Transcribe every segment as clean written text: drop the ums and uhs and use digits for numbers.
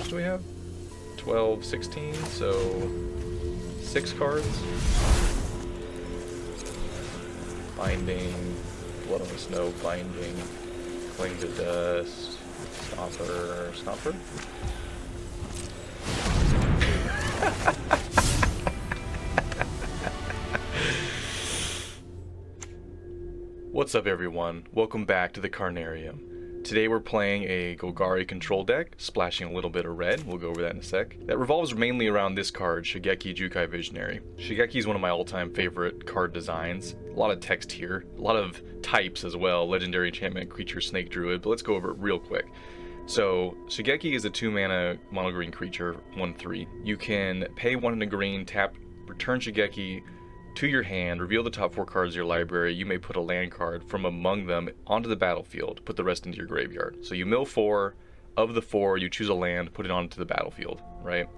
do we have? 12, 16, so 6 cards. Binding, Blood on the Snow, Binding, Cling to Dust, Stomper. What's up everyone, welcome back to the Carnarium. Today we're playing a Golgari control deck, splashing a little bit of red, we'll go over that in a sec. That revolves mainly around this card, Shigeki Jukai Visionary. Shigeki is one of my all-time favorite card designs. A lot of text here, a lot of types as well, legendary enchantment, creature, snake, druid, but let's go over it real quick. So, Shigeki is a 2-mana mono-green creature, 1/3. You can pay 1 and a green, tap, return Shigeki to your hand, reveal the top 4 cards of your library. You may put a land card from among them onto the battlefield, put the rest into your graveyard. So you mill 4, of the 4 you choose a land, put it onto the battlefield, right?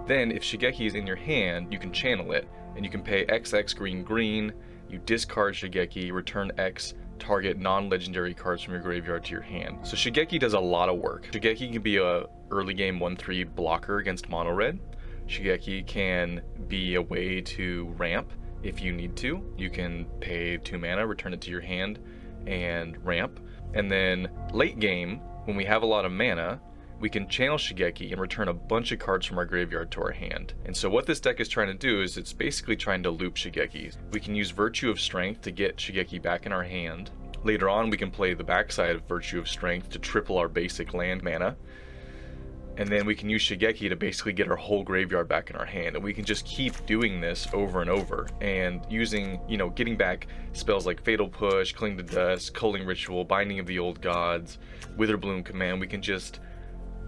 Then if Shigeki is in your hand, you can channel it, and you can pay XX green, you discard Shigeki, return X, target non-legendary cards from your graveyard to your hand. So Shigeki does a lot of work. Shigeki can be a early game 1/3 blocker against mono red. Shigeki can be a way to ramp if you need to. You can pay 2 mana, return it to your hand, and ramp. And then late game, when we have a lot of mana, we can channel Shigeki and return a bunch of cards from our graveyard to our hand. And so what this deck is trying to do is it's basically trying to loop Shigeki. We can use Virtue of Strength to get Shigeki back in our hand. Later on, we can play the backside of Virtue of Strength to triple our basic land mana. And then we can use Shigeki to basically get our whole graveyard back in our hand. And we can just keep doing this over and over. And using, getting back spells like Fatal Push, Cling to Dust, Culling Ritual, Binding of the Old Gods, Witherbloom Command, we can just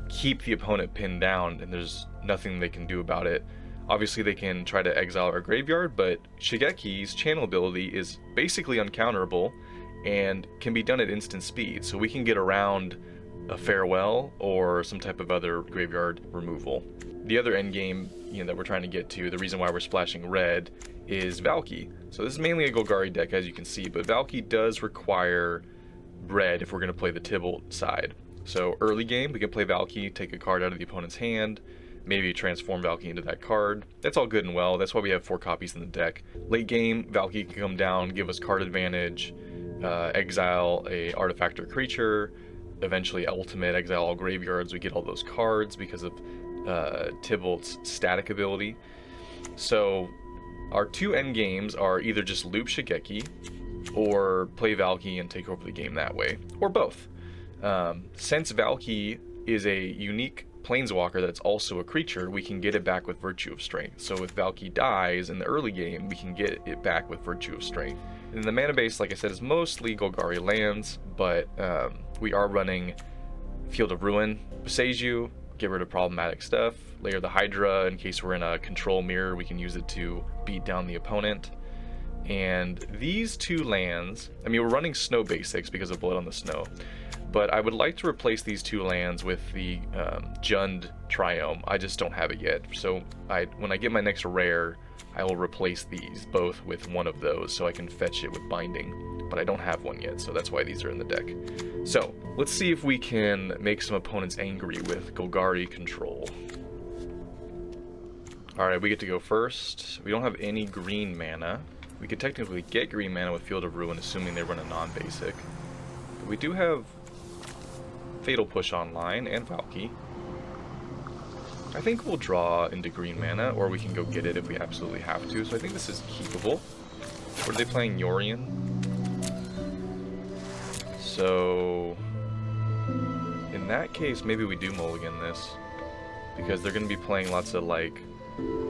keep the opponent pinned down and there's nothing they can do about it. Obviously they can try to exile our graveyard, but Shigeki's channel ability is basically uncounterable and can be done at instant speed. So we can get around a farewell or some type of other graveyard removal. The other end game that we're trying to get to, the reason why we're splashing red, is Valki. So this is mainly a Golgari deck, as you can see, but Valki does require red if we're going to play the Tibalt side. So early game, we can play Valki, take a card out of the opponent's hand, maybe transform Valki into that card. That's all good and well, that's why we have 4 copies in the deck. Late game, Valki can come down, give us card advantage, exile a artifact or creature, eventually ultimate, exile all graveyards. We get all those cards because of Tybalt's static ability. So our 2 end games are either just loop Shigeki or play Valki and take over the game that way, or both. Since Valki is a unique planeswalker that's also a creature, we can get it back with Virtue of Strength. So if Valki dies in the early game, we can get it back with Virtue of Strength. And the mana base, like I said, is mostly Golgari lands, but we are running Field of Ruin, Boseiju, get rid of problematic stuff, layer the Hydra in case we're in a control mirror, we can use it to beat down the opponent. And these 2 lands, we're running Snow basics because of Blood on the Snow, but I would like to replace these 2 lands with the Jund Triome. I just don't have it yet, so when I get my next rare, I will replace these both with one of those so I can fetch it with Binding, but I don't have one yet, so that's why these are in the deck. So let's see if we can make some opponents angry with Golgari control. Alright, we get to go first. We don't have any green mana. We could technically get green mana with Field of Ruin, assuming they run a non-basic. But we do have Fatal Push online and Valki. I think we'll draw into green mana, or we can go get it if we absolutely have to. So I think this is keepable. What are they playing? Yorion? So in that case, maybe we do mulligan this, because they're going to be playing lots of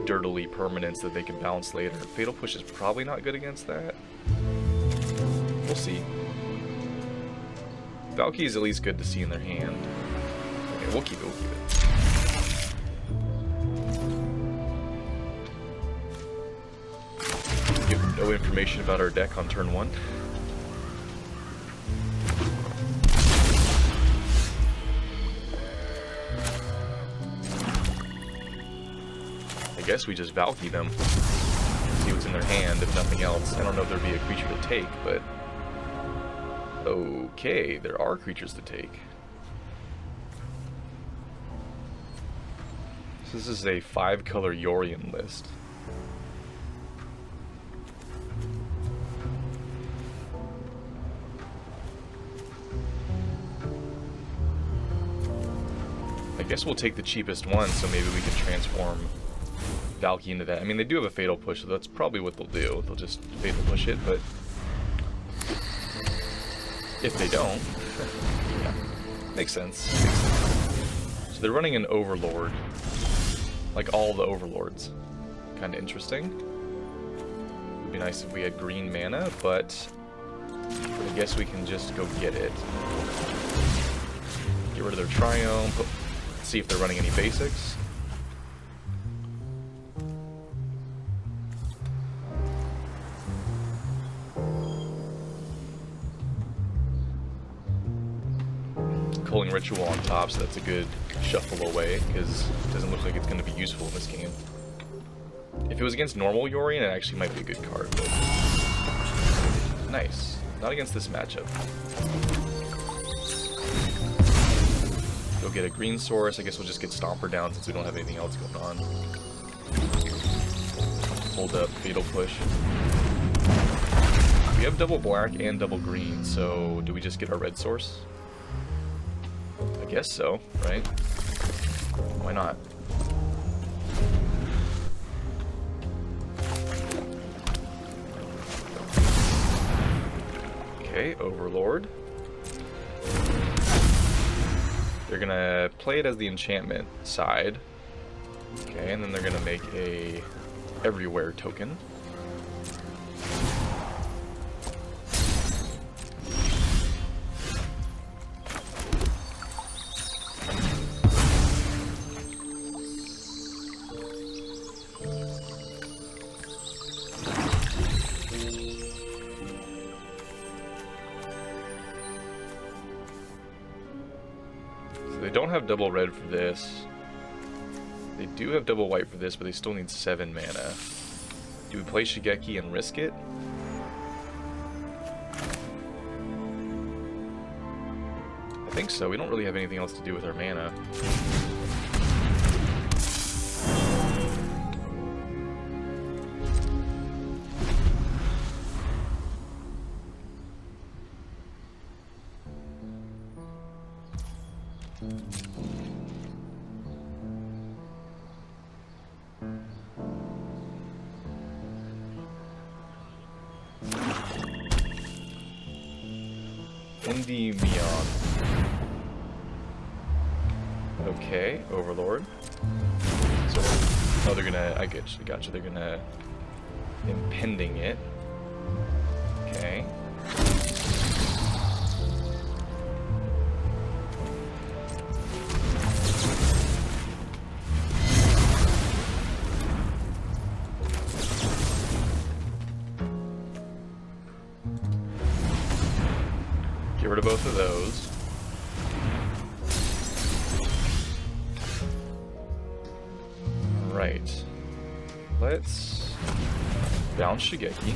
dirtily permanents that they can bounce later. Fatal Push is probably not good against that. We'll see. Valki is at least good to see in their hand. Okay, we'll keep it. Give no information about our deck on turn 1. I guess we just Valky them. See what's in their hand, if nothing else. I don't know if there'd be a creature to take, but okay, there are creatures to take. So this is a 5-color Yorion list. I guess we'll take the cheapest one, so maybe we can transform Valky into that. I mean, they do have a Fatal Push, so that's probably what they'll do. They'll just Fatal Push it, but if they don't, yeah, makes sense. So they're running an Overlord, like all the Overlords. Kind of interesting. Would be nice if we had green mana, but I guess we can just go get it. Get rid of their Triome, see if they're running any basics. Culling Ritual on top, so that's a good shuffle away, because it doesn't look like it's going to be useful in this game. If it was against normal Yorion, it actually might be a good card, but nice. Not against this matchup. Go get a green source. I guess we'll just get Stomper down since we don't have anything else going on. Hold up, Fatal Push. We have double black and double green, so do we just get our red source? I guess so, right? Why not? Okay, Overlord. They're gonna play it as the enchantment side. Okay, and then they're gonna make a everywhere token. They don't have double red for this. They do have double white for this, but they still need 7 mana. Do we play Shigeki and risk it? I think so. We don't really have anything else to do with our mana. Okay, Overlord. So, oh, they're gonna, I gotcha, they're gonna impending it. Okay. Get rid of both of those. Right. Let's bounce Shigeki.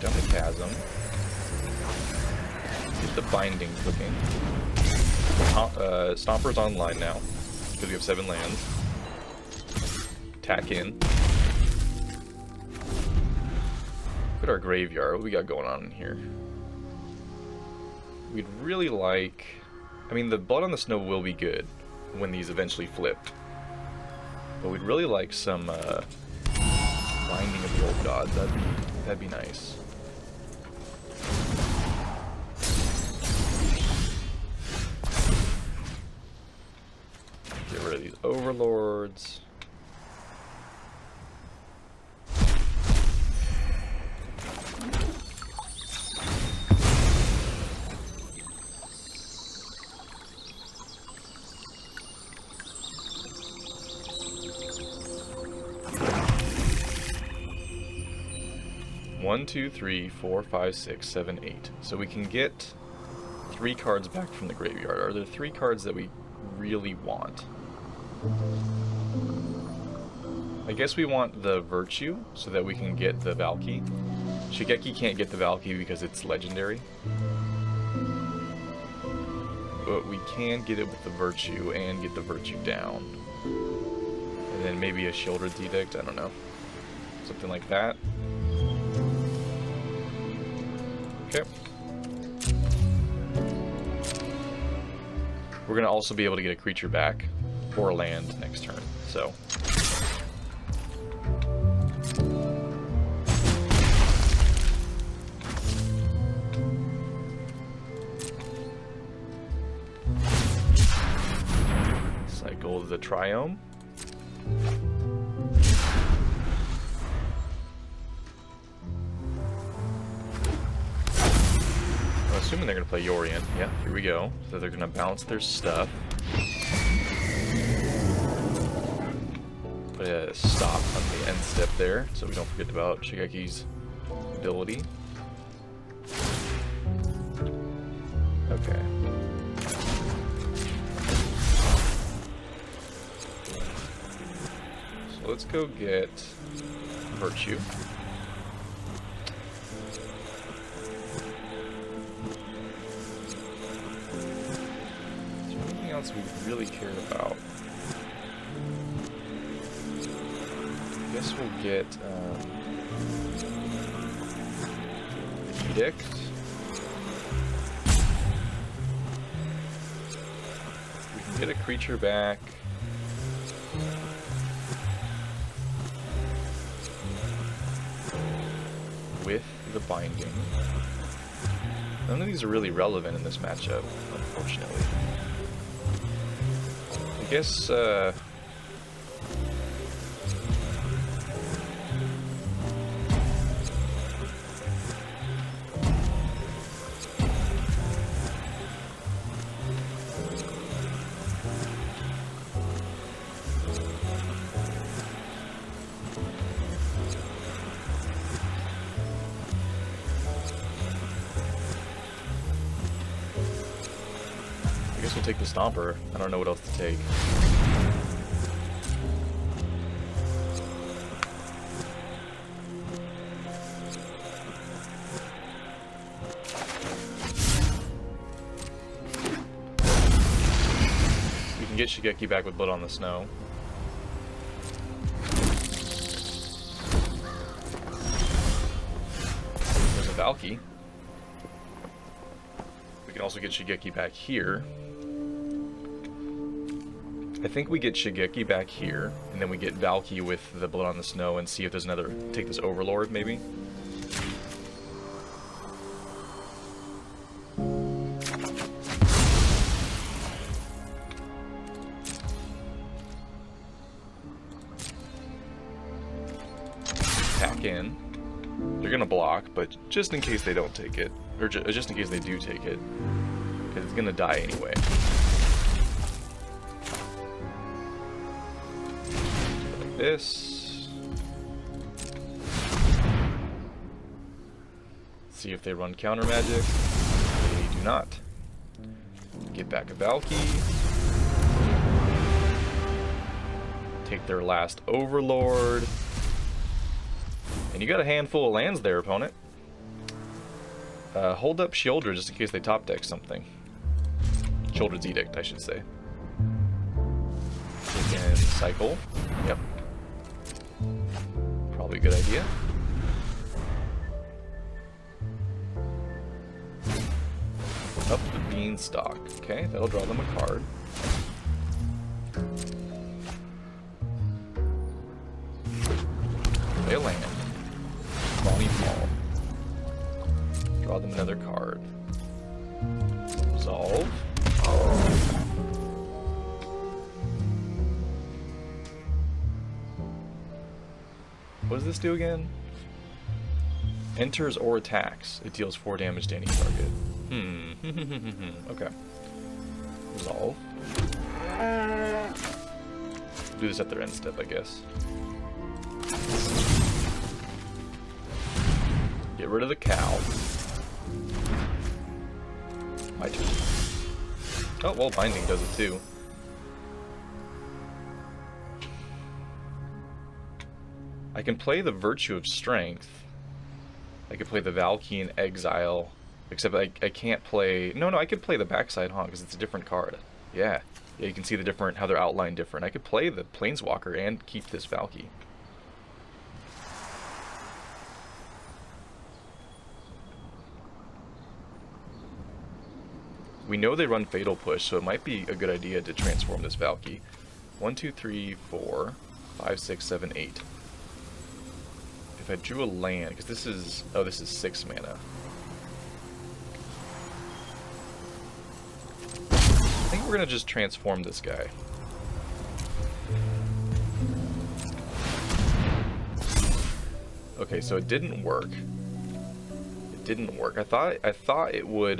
Down the chasm. Get the binding cooking. Stomper's online now, because we have 7 lands. Tack in. Look at our graveyard. What we got going on in here? We'd really like... I mean, the Blood on the Snow will be good when these eventually flip. But we'd really like some Binding of the Old Gods. That'd be nice. Get rid of these Overlords. One, 2, 3, 4, 5, 6, 7, 8. So we can get 3 cards back from the graveyard. Are there 3 cards that we really want? I guess we want the Virtue so that we can get the Valky. Shigeki can't get the Valky because it's legendary. but we can get it with the Virtue and get the Virtue down. And then maybe a Shieldred's Edict, I don't know. Something like that. Okay. We're going to also be able to get a creature back or land next turn, so... Cycle the Triome. I'm assuming they're going to play Yorion. Yeah, here we go. So they're going to bounce their stuff. Put a stop on the end step there, so we don't forget about Shigeki's ability. Okay. So let's go get Virtue. Is there anything else we really cared about? I guess we'll get Edict. We can get a creature back. With the Binding. None of these are really relevant in this matchup, unfortunately. I guess, we'll take the Stomper. I don't know what else to take. We can get Shigeki back with Blood on the Snow. There's a Valky. We can also get Shigeki back here. I think we get Shigeki back here, and then we get Valky with the Blood on the Snow and see if there's another... Take this Overlord, maybe? Attack in. They're gonna block, but just in case they don't take it, or just in case they do take it, because it's gonna die anyway. This. See if they run counter magic. They do not. Get back a Valky. Take their last Overlord. And you got a handful of lands there, opponent. Hold up Shieldred just in case they top deck something. Shieldred's Edict, I should say. We can cycle. Yep. Probably a good idea. Up the Beanstalk. Okay, that'll draw them a card. Play a land. Bonnie Fall. Draw them another card. Resolve. What does this do again? Enters or attacks. It deals 4 damage to any target. Okay. Resolve. Do this at their end step, I guess. Get rid of the cow. My turn. Oh, well, Binding does it too. I can play the Virtue of Strength. I could play the Valky and exile Except I can't play... No, I could play the backside, huh? Because it's a different card. Yeah. Yeah, you can see the different, how they're outlined different. I could play the Planeswalker and keep this Valky. We know they run Fatal Push, so it might be a good idea to transform this Valky. 1, 2, 3, 4, 5, 6, 7, 8. If I drew a land, because this is... Oh, this is 6 mana. I think we're going to just transform this guy. Okay, so it didn't work. It didn't work. I thought it would,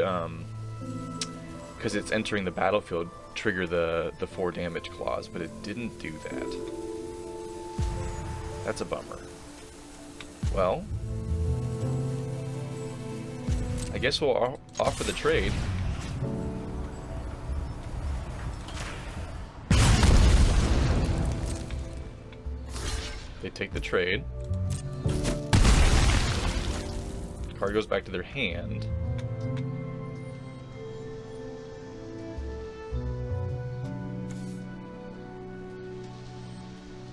because it's entering the battlefield, trigger the 4 damage clause, but it didn't do that. That's a bummer. Well, I guess we'll offer the trade. They take the trade. Card goes back to their hand.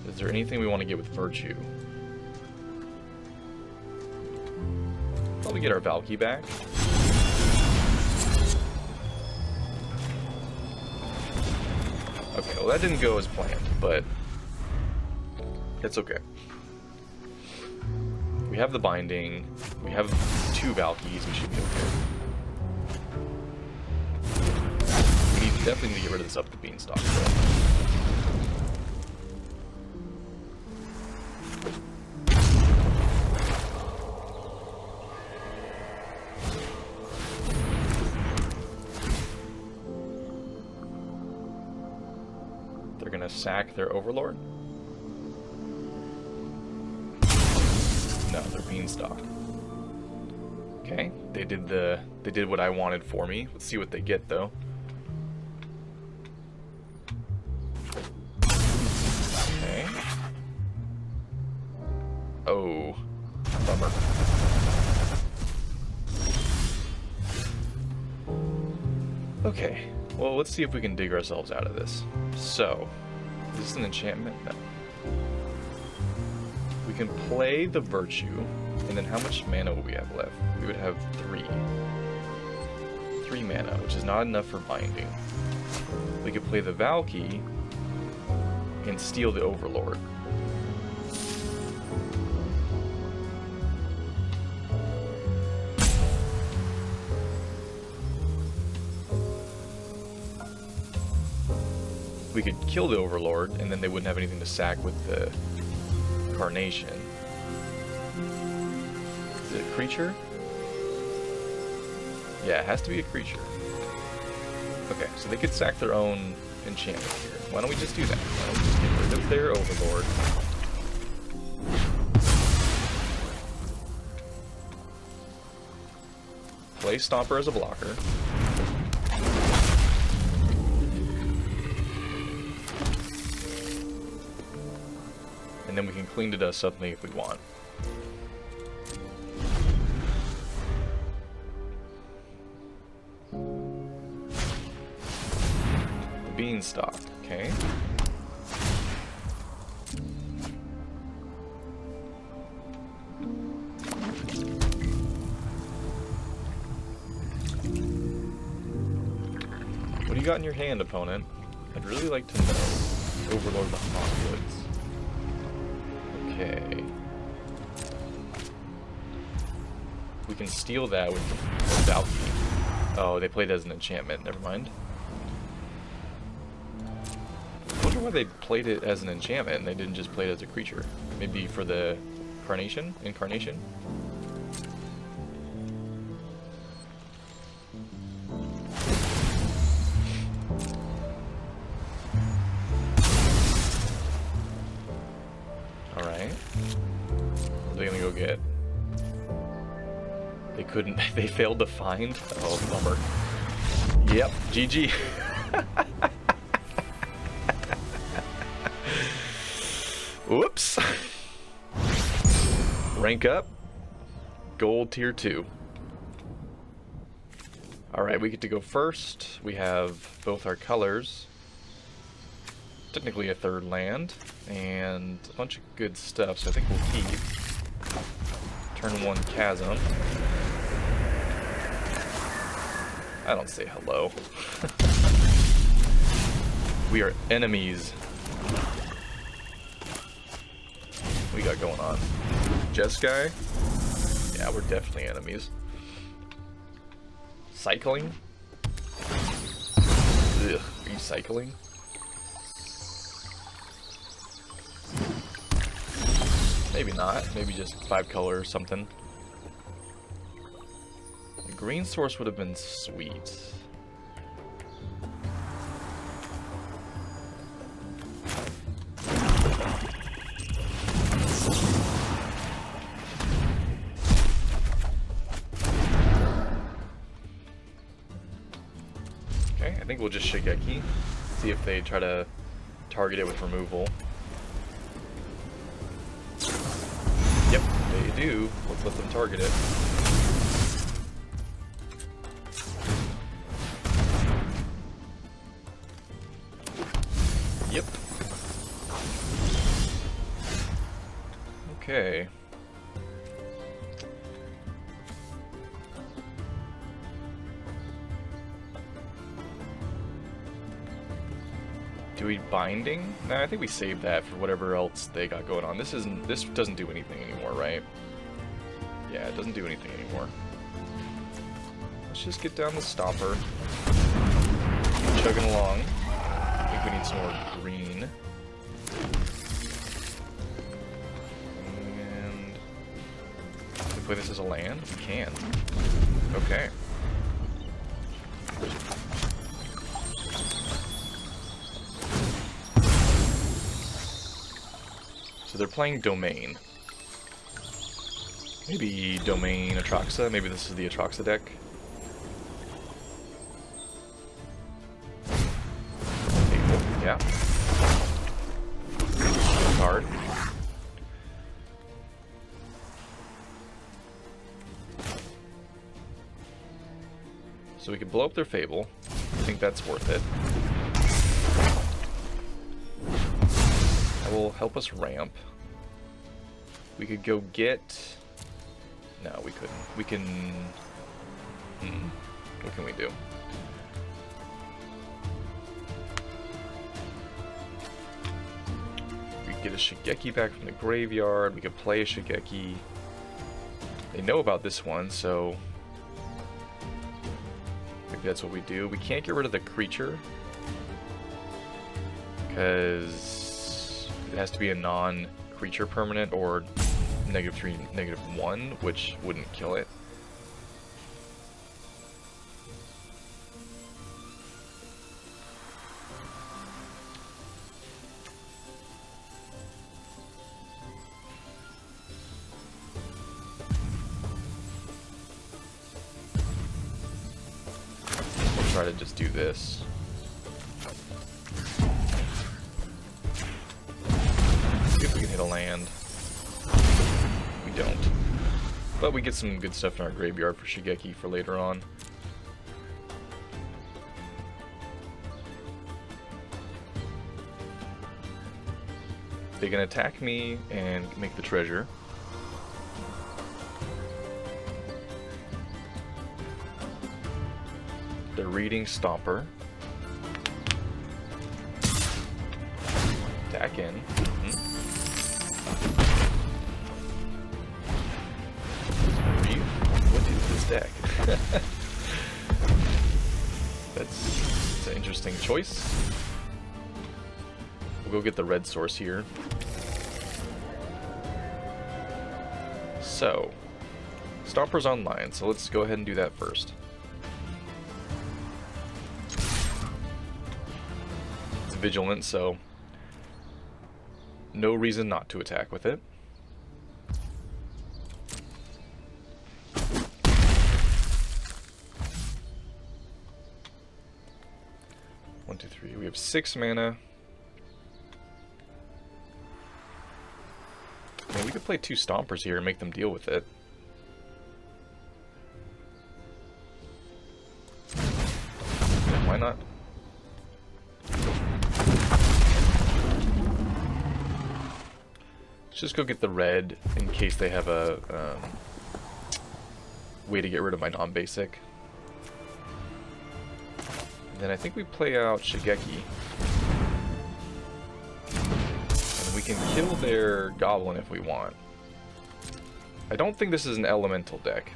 Is there anything we want to get with Virtue? Probably get our Valky back. Okay, well that didn't go as planned, but it's okay. We have the binding. We have 2 Valkyries. We should be okay. We definitely need to get rid of this up the beanstalk, though. They're gonna sack their Overlord. No, they're beanstalk. Okay, they did what I wanted for me. Let's see what they get though. Okay. Oh, bummer. Okay, well let's see if we can dig ourselves out of this. So, is this an enchantment? No. We can play the Virtue, and then how much mana would we have left? We would have 3. 3 mana, which is not enough for binding. We could play the Valky and steal the Overlord. We could kill the Overlord, and then they wouldn't have anything to sack with the Carnation. Is it a creature? Yeah, it has to be a creature. Okay, so they could sack their own enchantment here. Why don't we just do that? Why don't we just get rid of their Overlord? Play Stomper as a blocker. And then we can clean to dust something if we want. The Beanstalk, okay. What do you got in your hand, opponent? I'd really like to know. Overlord of the Hawkwoods. Okay. We can steal that with the Valky. Oh, they played it as an enchantment. Never mind. I wonder why they played it as an enchantment and they didn't just play it as a creature. Maybe for the incarnation? Alright. What are they gonna go get? They couldn't, they failed to find? Oh, bummer. Yep, GG. Whoops. Rank up. Gold tier 2. Alright, we get to go first. We have both our colors. Technically a third land. And a bunch of good stuff, so I think we'll keep. Turn 1 Chasm. I don't say hello. We are enemies. What we got going on? Jeskai? Yeah, we're definitely enemies. Cycling? Ugh, are you cycling? Maybe not. Maybe just 5 color or something. The green source would have been sweet. Okay, I think we'll just Shigeki. See if they try to target it with removal. Yep, they do. Let's let them target it. Yep. Okay. Do we binding? Nah, I think we saved that for whatever else they got going on. This doesn't do anything anymore, right? Yeah, it doesn't do anything anymore. Let's just get down the stopper. Keep chugging along. I think we need some more green. And can we play this as a land? We can. Okay. So they're playing Domain. Maybe Domain Atraxa. Maybe this is the Atraxa deck. Yeah. Card. So we could blow up their Fable. I think that's worth it. That will help us ramp. We could go get... No, we couldn't. We can... What can we do? We could get a Shigeki back from the graveyard. We could play a Shigeki. They know about this one, so... maybe that's what we do. We can't get rid of the creature. Because... it has to be a non-creature permanent or -3, -1, which wouldn't kill it. We'll try to just do this. See if we can hit a land. We don't. But we get some good stuff in our graveyard for Shigeki for later on. They can attack me and make the treasure. They're reading Stomper. Attack in. What is this deck? That's an interesting choice. We'll go get the red source here. So, Stomper's online, so let's go ahead and do that first. It's vigilant, so no reason not to attack with it. One, two, three. We have 6 mana. I mean, we could play 2 Stompers here and make them deal with it. why not? Let's just go get the red in case they have a way to get rid of my non-basic. And then I think we play out Shigeki. And we can kill their goblin if we want. I don't think this is an elemental deck.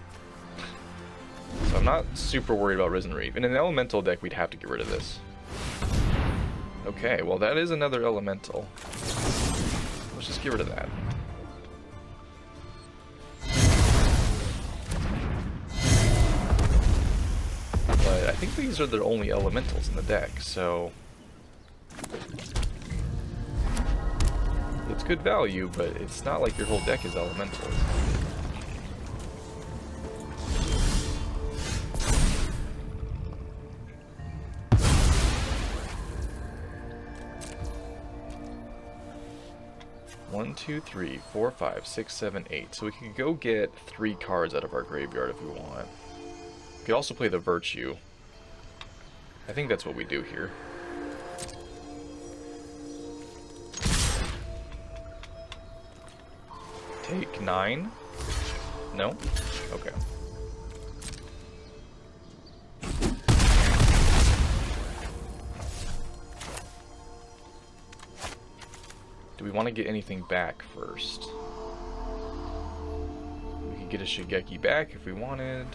So I'm not super worried about Risen Reef. In an elemental deck, we'd have to get rid of this. Okay, well that is another elemental. Let's just get rid of that. But I think these are the only elementals in the deck, so... It's good value, but it's not like your whole deck is elementals. One, two, three, 4, 5, 6, 7, 8. So we could go get 3 cards out of our graveyard if we want. We could also play the Virtue. I think that's what we do here. Take 9? No? Okay. Do we want to get anything back first? We could get a Shigeki back if we wanted.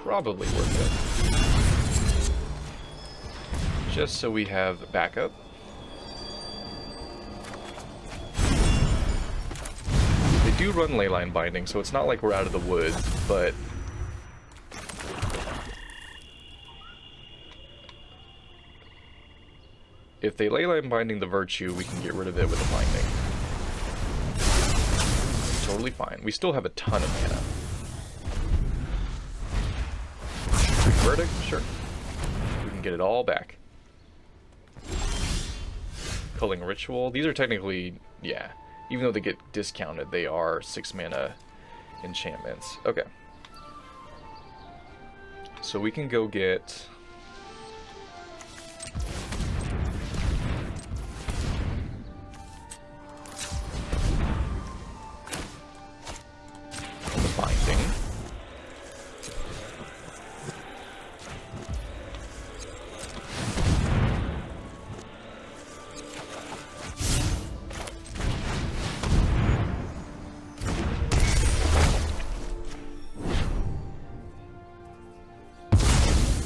Probably worth it. Just so we have backup. They do run Leyline Binding, so it's not like we're out of the woods, but... if they Leyline Binding the Virtue, we can get rid of it with a Binding. Totally fine. We still have a ton of mana. Verdict? Sure. We can get it all back. Culling Ritual. These are technically, yeah, even though they get discounted, they are 6 mana enchantments. Okay. So we can go get... Binding.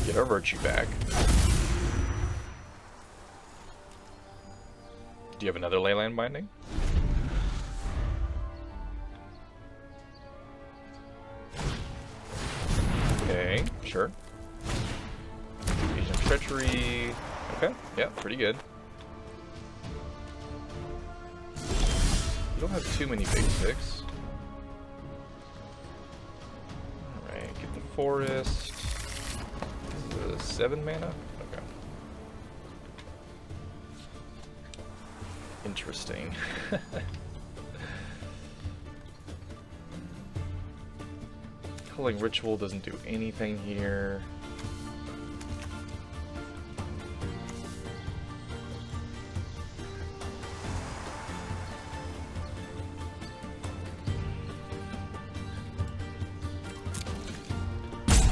Get our Virtue back. Do you have another Leyline Binding? Okay, sure. Agent of Treachery. Okay, yeah, pretty good. You don't have too many basics. Alright, get the Forest. 7 mana? Okay. Interesting. Culling Ritual doesn't do anything here.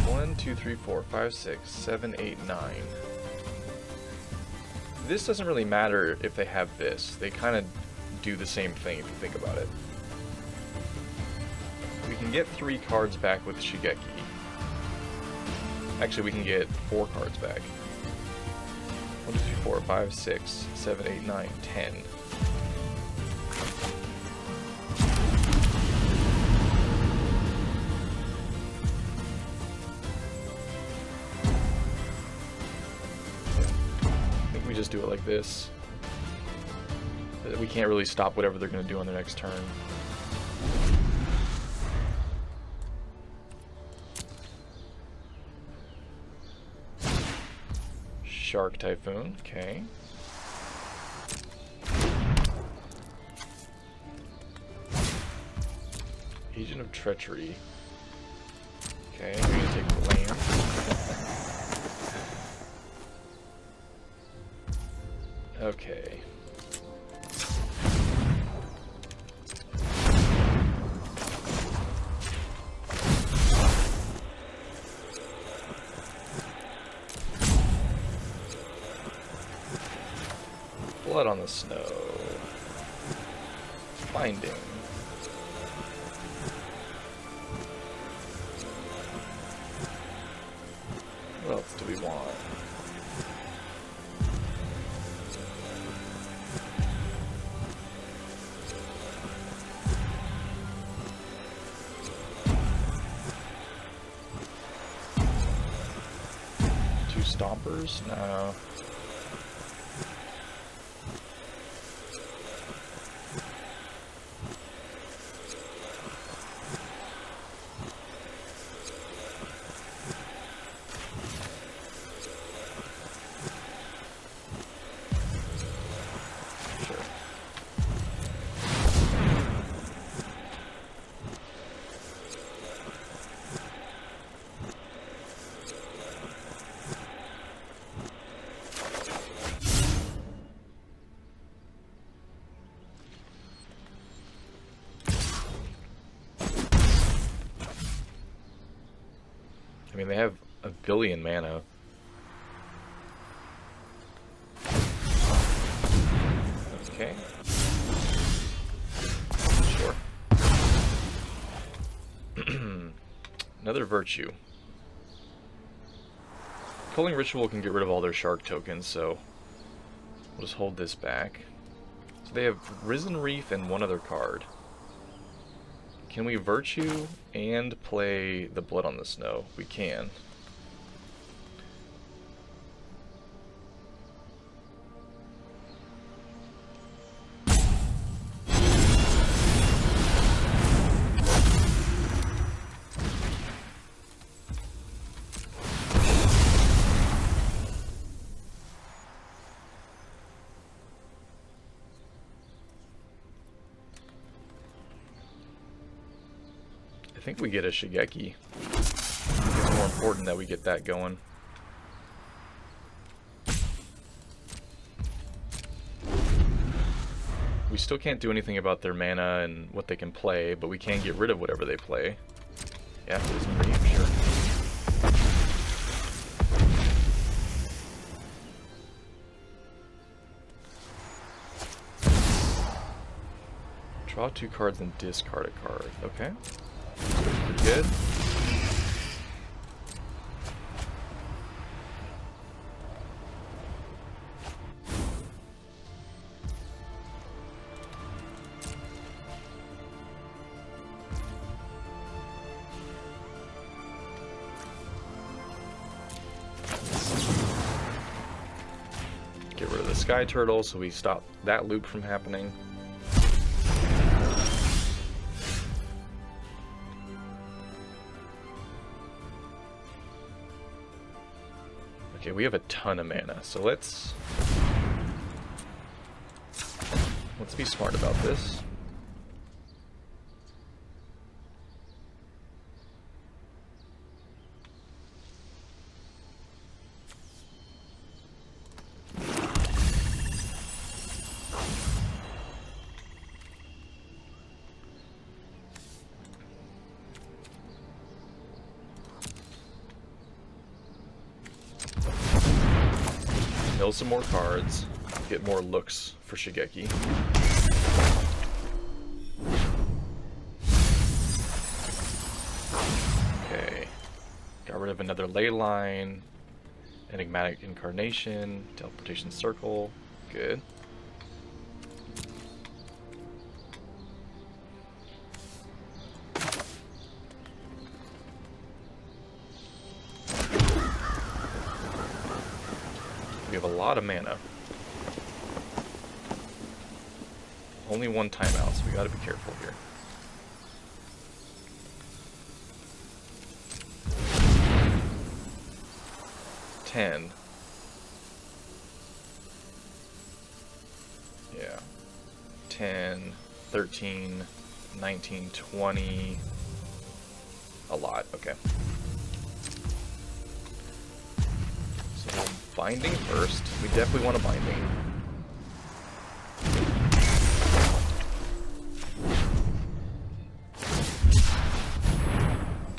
One, two, three, 4, 5, 6, 7, 8, 9. This doesn't really matter if they have this. They kind of do the same thing if you think about it. We can get 3 cards back with Shigeki. Actually, we can get 4 cards back. 1, 2, 3, 4, 5, 6, 7, 8, 9, 10. I think we just do it like this. We can't really stop whatever they're going to do on their next turn. Shark Typhoon, okay. Potion of Treachery. Okay, I'm gonna take the land. Okay. Blood on the Snow. Binding. What else do we want? Two Stompers? No. I mean, they have a billion mana. Okay. Sure. Another Virtue. Culling Ritual can get rid of all their shark tokens, so we'll just hold this back. So they have Risen Reef and one other card. Can we Virtue and play the Blood on the Snow? We can. I think we get a Shigeki. It's more important that we get that going. We still can't do anything about their mana and what they can play, but we can get rid of whatever they play. Yeah, Risen Reef, sure. Draw 2 cards and discard a card. Okay. Pretty good. Get rid of the Sky Turtle so we stop that loop from happening. Okay, we have a ton of mana, so let's be smart about this. Mill some more cards, get more looks for Shigeki. Okay, got rid of another ley line, enigmatic incarnation, teleportation circle, good. We have a lot of mana. Only one timeout, so we gotta be careful here. $10. Yeah. 10, 13, 19, 20. A lot, okay. So binding first. We definitely want a binding.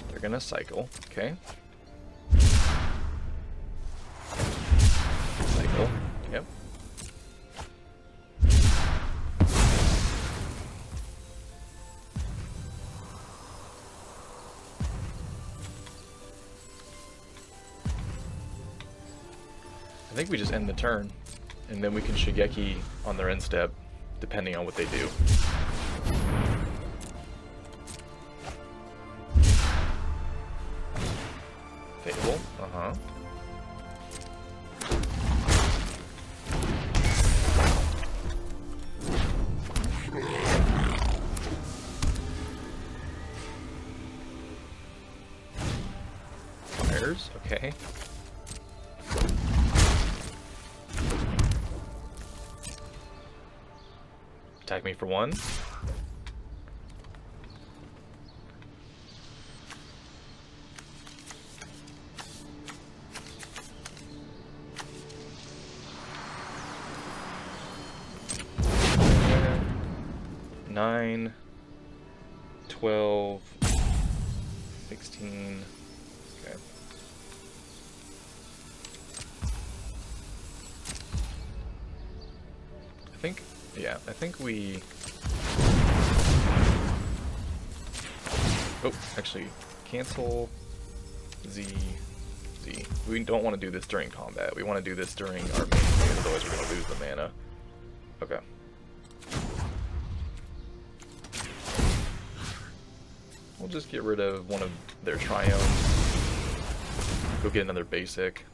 They're gonna cycle, okay. Cycle, yep. I think we just end the turn, and then we can Shigeki on their end step, depending on what they do. Fable, uh-huh. Fires, okay. Attack me for 1. Nine, 12, 16. Okay. I think we... Oh, actually, cancel Z. We don't want to do this during combat. We want to do this during our main phase, otherwise we're going to lose the mana. Okay. We'll just get rid of one of their triomes. Go get another basic.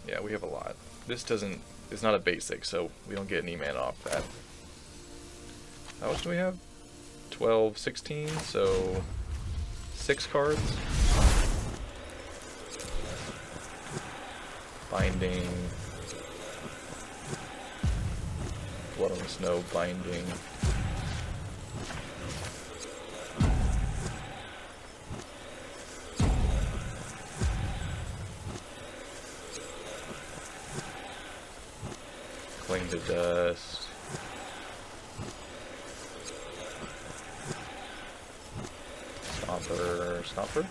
Yeah, we have a lot. This doesn't, it's not a basic, so we don't get any mana off that. How much do we have? 12, 16, so 6 cards. Binding. Blood on the Snow, binding. Cling to Dust. Stomper.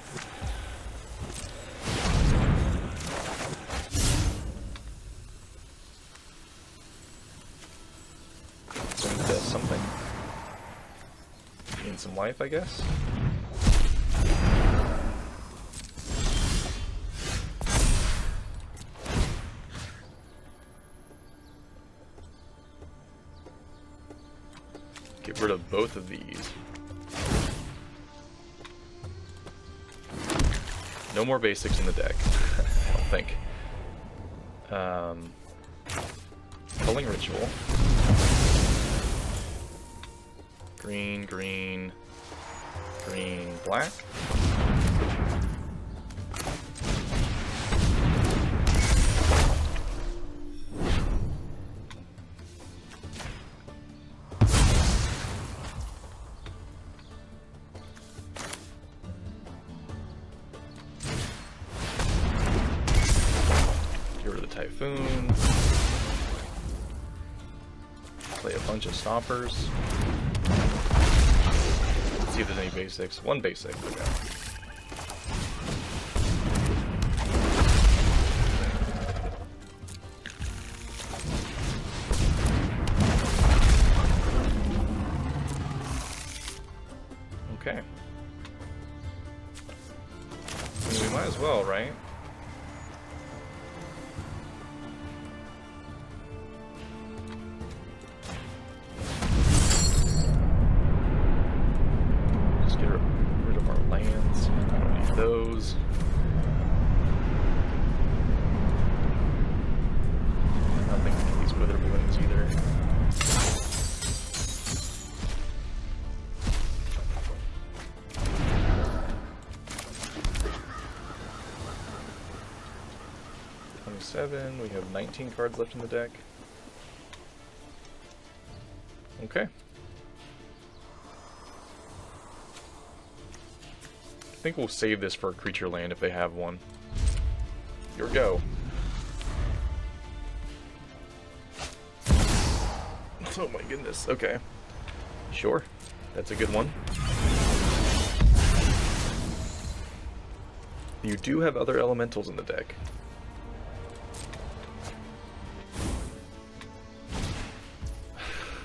Cling to something. Gain some life, I guess. Get rid of both of these. No more basics in the deck, I don't think. Culling Ritual. Green, green, green, black. Typhoon. Play a bunch of stompers. Let's see if there's any basics. One basic. Okay. Okay. I mean, we might as well, right? Those. Nothing. These Wither Blooms. those either. We have 19 cards left in the deck. Okay. I think we'll save this for a creature land if they have one. Here we go. Oh my goodness. Okay. Sure. That's a good one. You do have other elementals in the deck.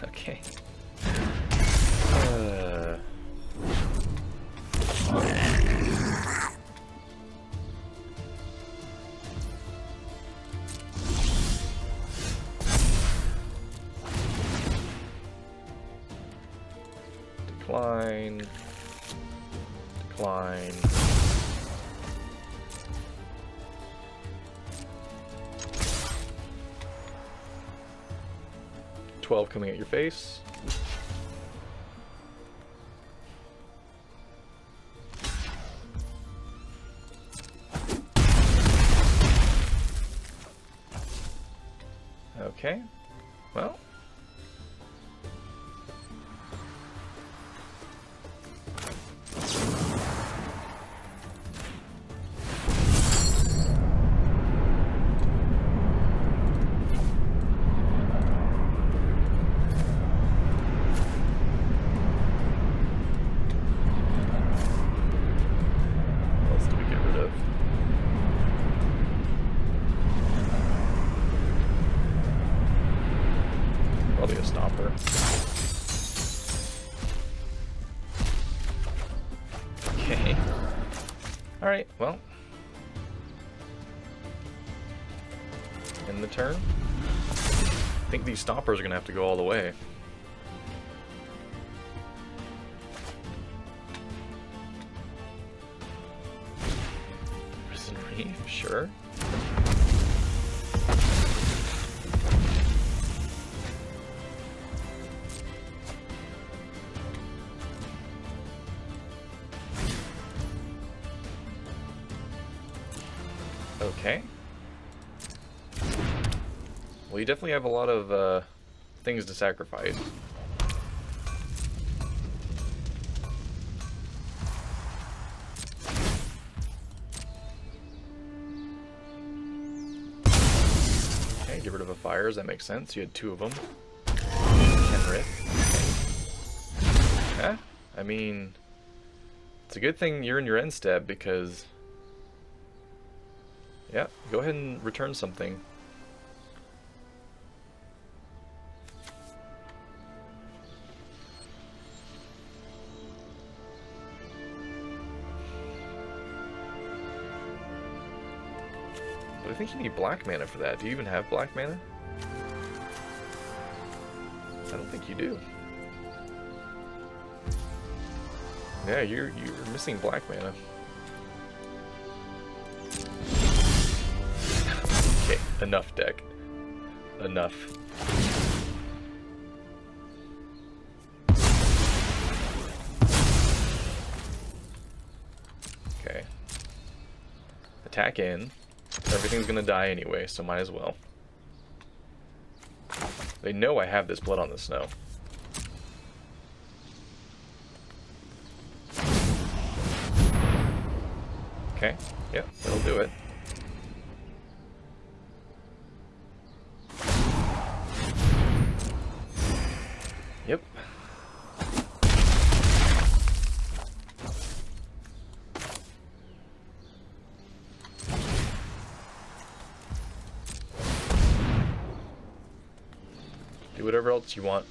Okay. Decline. Decline. Coming at your face. Okay. Well. Probably a stopper. Okay. Alright, well. End the turn. I think these stoppers are going to have to go all the way. Prison Reef, sure. Okay. Well, you definitely have a lot of things to sacrifice. Okay, get rid of a fires, that makes sense. You had two of them. Kenrith. Yeah, I mean, it's a good thing you're in your end step because... Yeah, go ahead and return something. But I think you need black mana for that. Do you even have black mana? I don't think you do. Yeah, you're missing black mana. Okay, enough deck. Enough. Okay. Attack in. Everything's gonna die anyway, so might as well. They know I have this blood on the snow. Okay, yep, that'll do it. Yep. Do whatever else you want.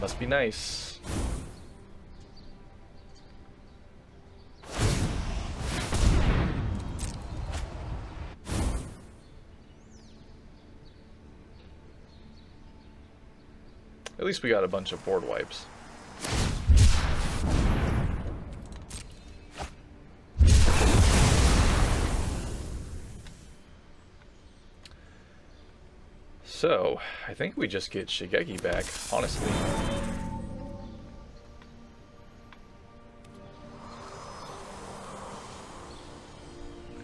Must be nice. At least we got a bunch of board wipes. So, I think we just get Shigeki back, honestly.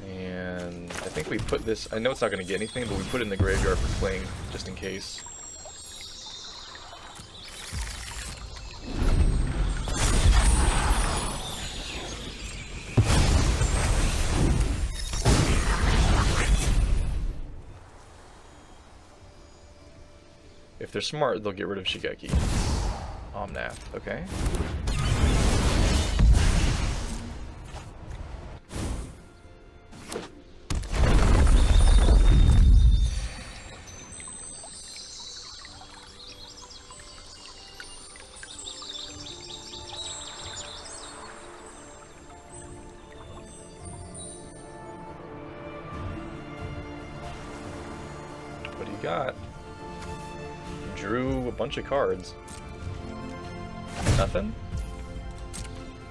And I think we put this, I know it's not going to get anything, but we put it in the graveyard for Kling, just in case. If they're smart, they'll get rid of Shigeki. Omnath, okay. What do you got? Drew a bunch of cards. Nothing?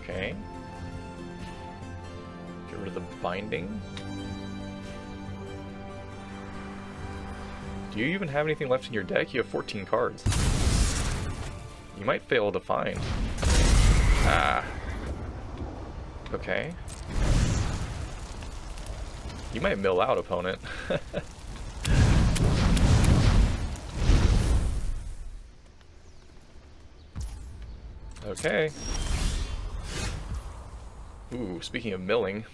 Okay. Get rid of the binding. Do you even have anything left in your deck? You have 14 cards. You might fail to find. Ah. Okay. You might mill out, opponent. Okay. Ooh, speaking of milling.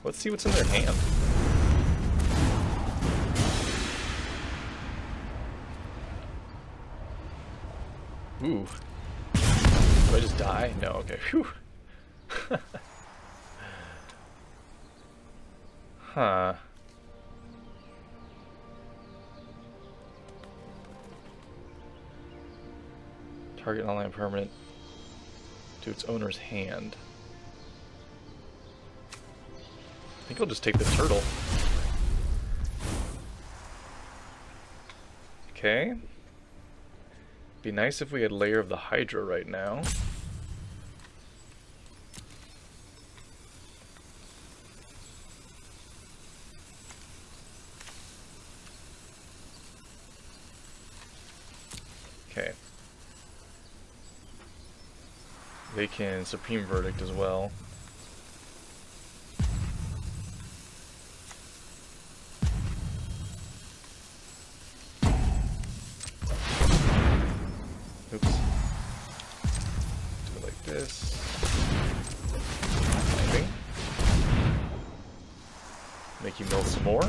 Let's see what's in their hand. Ooh. Do I just die? No, okay. Phew. Huh. Target online permanent to its owner's hand. I think I'll just take the turtle. Okay. Be nice if we had Lair of the Hydra right now. Okay. They can Supreme Verdict as well. Oops. Do it like this. Binding. Make you mill some more.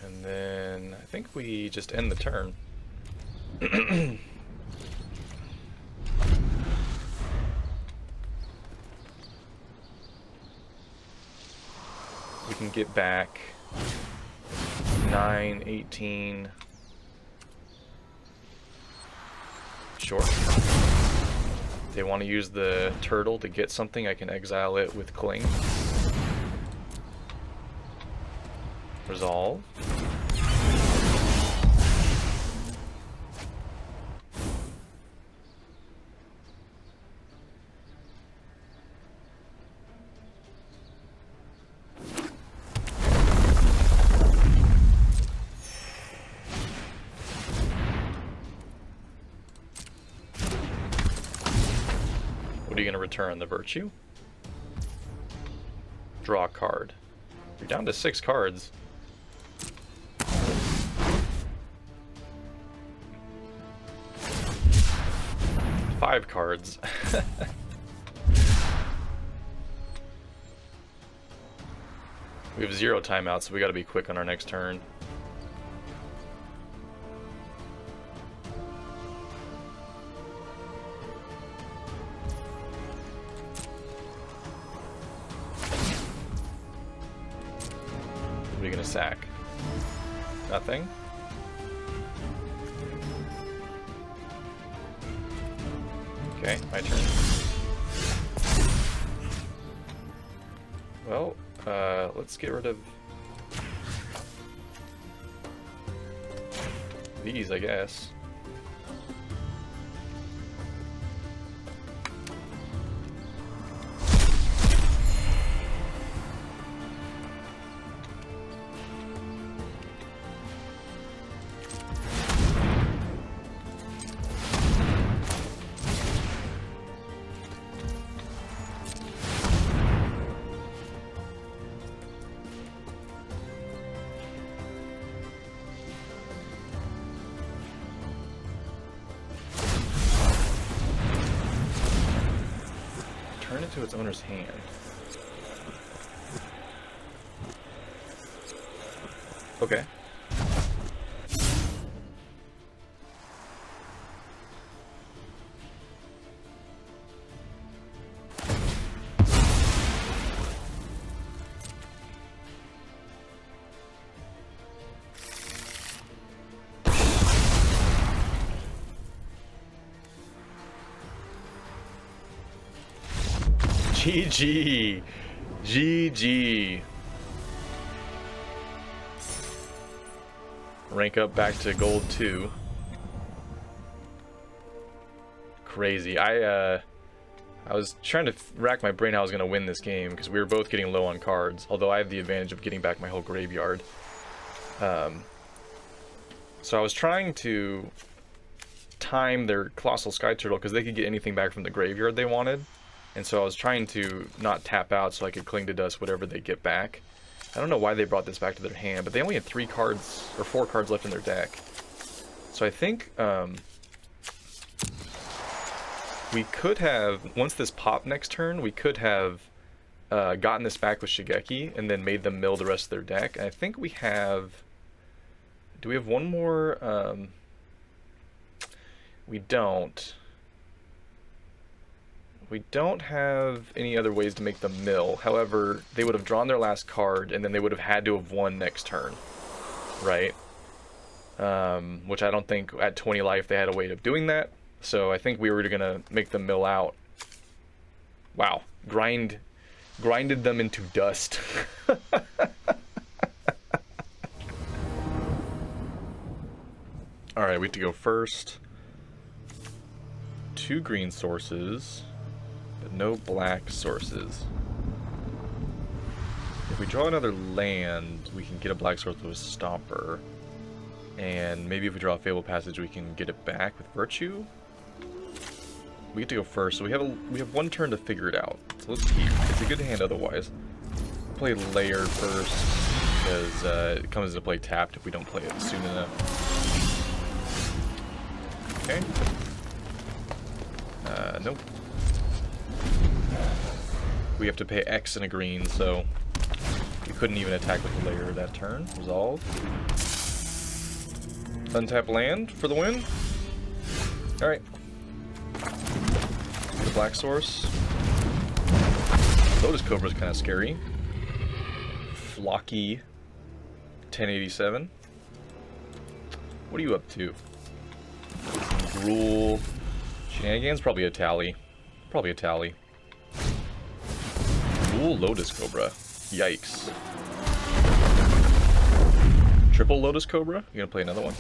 And then I think we just end the turn. We can get back 9, 18. Sure. If they want to use the turtle to get something, I can exile it with Kling. Resolve. What are you going to return? The Virtue? Draw a card. You're down to 6 cards. 5 cards. We have 0 timeouts, so we got to be quick on our next turn. What are we gonna sack? Nothing? Okay, my turn. Well, let's get rid of these, I guess. Turn it to its owner's hand. Okay. GG. GG. Rank up back to gold 2. Crazy. I was trying to rack my brain how I was going to win this game because we were both getting low on cards, although I have the advantage of getting back my whole graveyard. So I was trying to time their Colossal Sky Turtle because they could get anything back from the graveyard they wanted. And so I was trying to not tap out so I could cling to dust whatever they get back. I don't know why they brought this back to their hand, but they only had 3 cards, or 4 cards left in their deck. So I think we could have, once this popped next turn, we could have gotten this back with Shigeki and then made them mill the rest of their deck. And I think we have, do we have one more? We don't. We don't have any other ways to make them mill. However, they would have drawn their last card, and then they would have had to have won next turn, right? Which I don't think at 20 life they had a way of doing that. So I think we were going to make them mill out. Wow. Grinded them into dust. Alright, we have to go first. 2 green sources. No black sources. If we draw another land, we can get a black source with a Stomper. And maybe if we draw a Fable Passage, we can get it back with Virtue. We get to go first, so we have 1 turn to figure it out. So let's keep. It's a good hand otherwise. Play Layer first, because it comes into play tapped if we don't play it soon enough. Okay. Nope. We have to pay X and a green, so we couldn't even attack with the Layer that turn. Resolve. Untap land for the win. Alright. The black source. Lotus Cobra's kind of scary. Flocky 1087. What are you up to? Gruul. Shenanigans? Probably a tally. Probably a tally. Gruul Lotus Cobra. Yikes. Triple Lotus Cobra? You gonna play another one?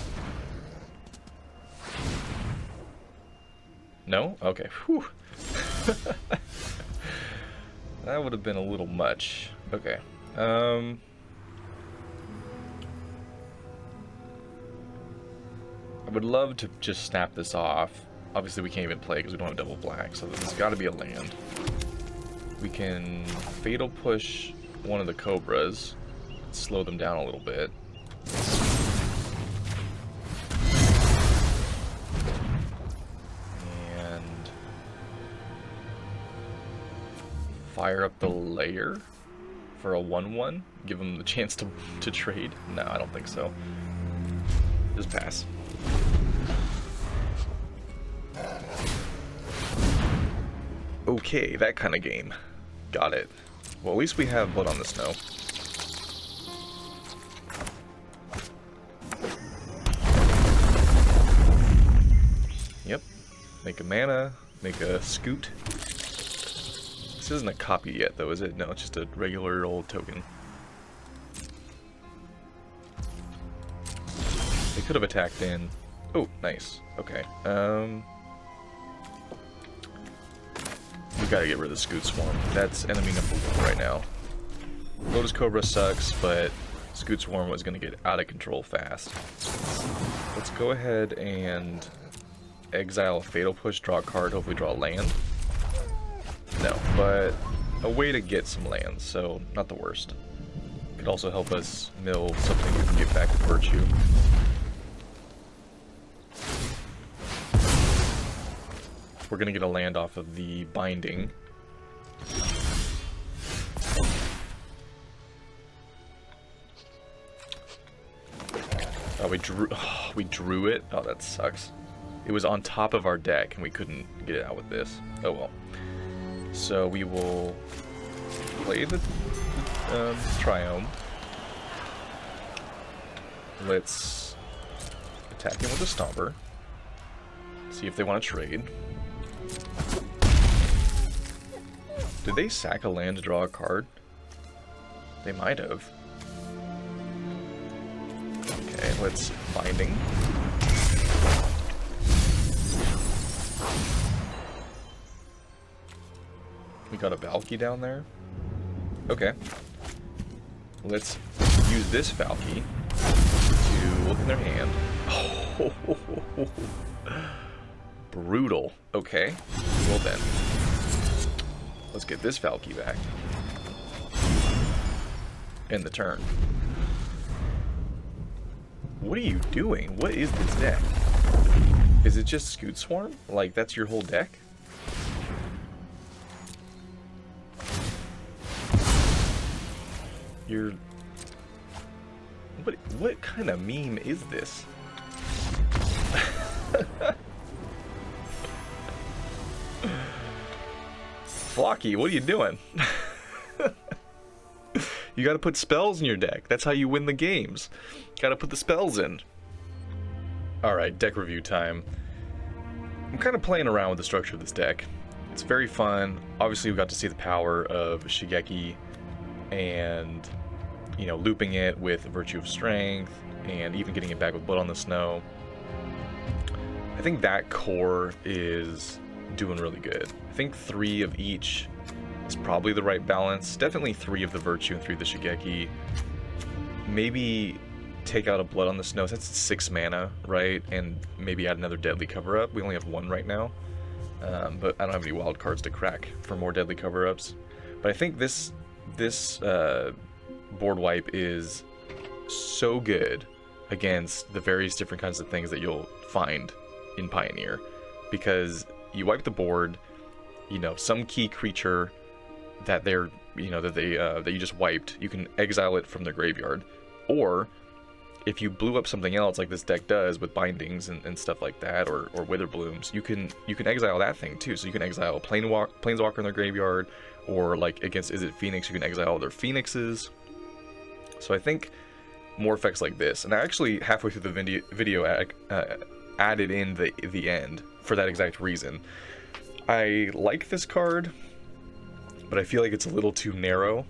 No? Okay. Whew. That would have been a little much. Okay. I would love to just snap this off. Obviously we can't even play because we don't have double black, so there's got to be a land. We can Fatal Push one of the Cobras, slow them down a little bit. And fire up the Layer. for a 1/1? Give him the chance to trade? No, I don't think so. Just pass. Okay, that kind of game. Got it. Well, at least we have blood on the snow. Yep. Make a mana, make a scoot. This isn't a copy yet, though, is it? No, it's just a regular old token. They could have attacked in. Oh, nice. Okay. We gotta get rid of the Scoot Swarm. That's enemy number 1 right now. Lotus Cobra sucks, but Scoot Swarm was gonna get out of control fast. Let's go ahead and exile a Fatal Push, draw a card, hopefully draw a land. No, but a way to get some lands, so not the worst. Could also help us mill something we can get back with Virtue. We're gonna get a land off of the Binding. Oh, we drew it? Oh, that sucks. It was on top of our deck and we couldn't get it out with this. Oh well. So we will play the Triome. Let's attack him with a Stomper. See if they want to trade. Did they sack a land to draw a card? They might have. Okay, let's Binding. We got a Valky down there. Okay. Let's use this Valky to look in their hand. Oh, brutal. Okay. Well then. Let's get this Valky back. End the turn. What are you doing? What is this deck? Is it just Scoot Swarm? Like, that's your whole deck? You're... What kind of meme is this? Flocky, what are you doing? You gotta put spells in your deck. That's how you win the games. Gotta put the spells in. Alright, deck review time. I'm kind of playing around with the structure of this deck. It's very fun. Obviously, we got to see the power of Shigeki and, you know, looping it with Virtue of Strength and even getting it back with Blood on the Snow. I think that core is doing really good. I think 3 of each is probably the right balance. Definitely 3 of the Virtue and 3 of the Shigeki. Maybe take out a Blood on the Snow since it's 6 mana, right? And maybe add another Deadly Cover-Up. We only have 1 right now. But I don't have any wild cards to crack for more Deadly Cover-Ups. But I think this board wipe is so good against the various different kinds of things that you'll find in Pioneer, because you wipe the board, you know, some key creature that they're, you know, that you just wiped, you can exile it from their graveyard, or if you blew up something else like this deck does with Bindings and stuff like that, or Wither Blooms, you can exile that thing too. So you can exile a Planeswalker in their graveyard, or like against Is It Phoenix, you can exile their Phoenixes. So I think more effects like this, and I actually halfway through the video added in the end for that exact reason. I like this card, but I feel like it's a little too narrow.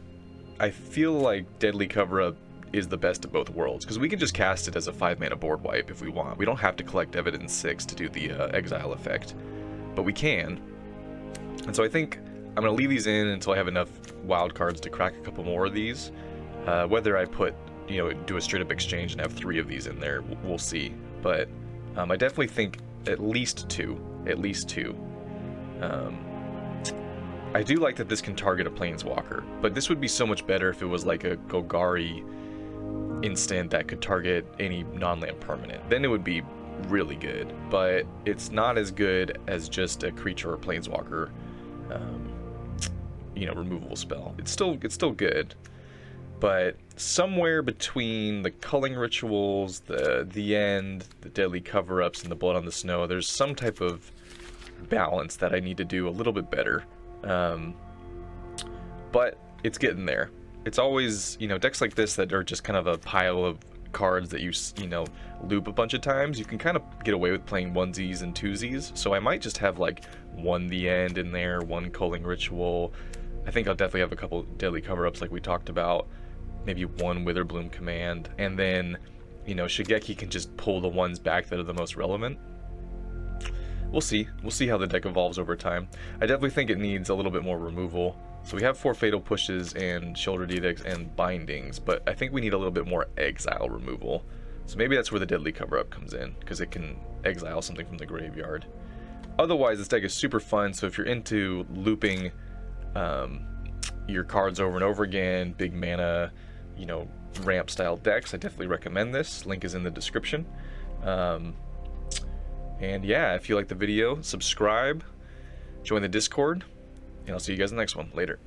I feel like Deadly Cover-Up is the best of both worlds, because we can just cast it as a 5-mana board wipe if we want. We don't have to collect Evidence 6 to do the exile effect, but we can. And so I think I'm going to leave these in until I have enough wild cards to crack a couple more of these. Whether I put, you know, do a straight up exchange and have 3 of these in there, we'll see. But I definitely think at least 2. At least 2. I do like that this can target a Planeswalker, but this would be so much better if it was like a Golgari instant that could target any non-land permanent. Then it would be really good, but it's not as good as just a creature or Planeswalker, you know, removable spell. It's still good, but somewhere between the culling rituals, the end, the deadly cover-ups, and the blood on the snow, there's some type of balance that I need to do a little bit better. But it's getting there. It's always, you know, decks like this that are just kind of a pile of cards that you know, loop a bunch of times. You can kind of get away with playing onesies and twosies. So I might just have like one the end in there, one culling ritual. I think I'll definitely have a couple deadly cover-ups like we talked about. Maybe one Witherbloom command, and then, you know, Shigeki can just pull the ones back that are the most relevant. We'll see. We'll see how the deck evolves over time. I definitely think it needs a little bit more removal. So we have 4 Fatal Pushes and Shoulder Edicts and Bindings, but I think we need a little bit more exile removal. So maybe that's where the Deadly Cover-Up comes in, because it can exile something from the graveyard. Otherwise, this deck is super fun, so if you're into looping your cards over and over again, big mana, you know, ramp style decks, I definitely recommend this. Link is in the description. And yeah, if you like the video, subscribe, join the Discord, and I'll see you guys in the next one. Later.